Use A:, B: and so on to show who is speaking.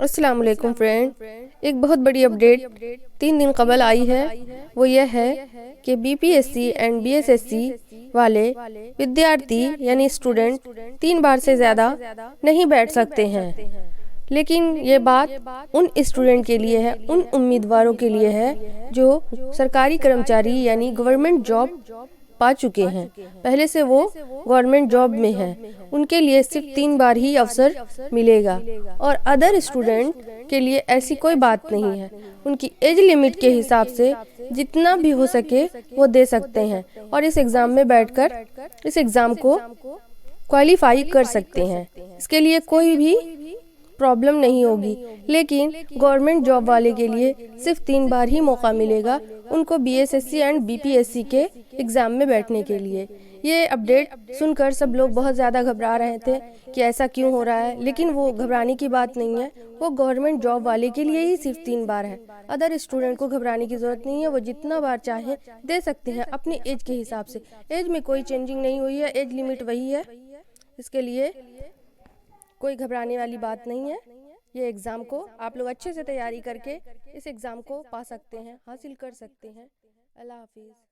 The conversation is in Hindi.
A: अस्सलाम वालेकुम फ्रेंड। एक बहुत बड़ी अपडेट 3 दिन कबल आई है। वो यह है कि बीपीएससी एंड बीएसएससी वाले विद्यार्थी यानी स्टूडेंट 3 बार से ज़्यादा नहीं बैठ सकते हैं। लेकिन ये बात उन स्टूडेंट के लिए है, उन उम्मीदवारों के लिए है जो सरकारी कर्मचारी यानी गवर्नमेंट जॉब पा चुके हैं। पहले से वो गवर्नमेंट जॉब में हैं, उनके लिए सिर्फ 3 बार ही अवसर मिलेगा और अदर स्टूडेंट के लिए ऐसी कोई बात नहीं है। उनकी एज लिमिट के हिसाब से जितना भी हो सके वो दे सकते हैं और इस एग्ज़ाम में बैठकर इस एग्ज़ाम को क्वालिफाई कर सकते हैं। इसके लिए कोई भी प्रॉब्लम नहीं होगी। लेकिन गवर्नमेंट जॉब वाले के लिए सिर्फ 3 बार ही मौका मिलेगा उनको बीएसएससी एंड बीपीएससी के एग्ज़ाम में बैठने के लिए। ये अपडेट सुनकर सब लोग बहुत ज़्यादा घबरा रहे थे कि ऐसा क्यों हो रहा है, लेकिन वो घबराने की बात नहीं है। वो गवर्नमेंट जॉब वाले के लिए ही सिर्फ 3 बार है। अदर स्टूडेंट को घबराने की ज़रूरत नहीं है, वो जितना बार चाहे दे सकते हैं अपनी एज के हिसाब से। एज में कोई चेंजिंग नहीं हुई है, एज लिमिट वही है। इसके लिए कोई घबराने वाली बात नहीं है। ये एग्ज़ाम को आप लोग अच्छे से तैयारी करके इस एग्ज़ाम को पा सकते हैं, हासिल कर सकते हैं। अल्लाह हाफिज़।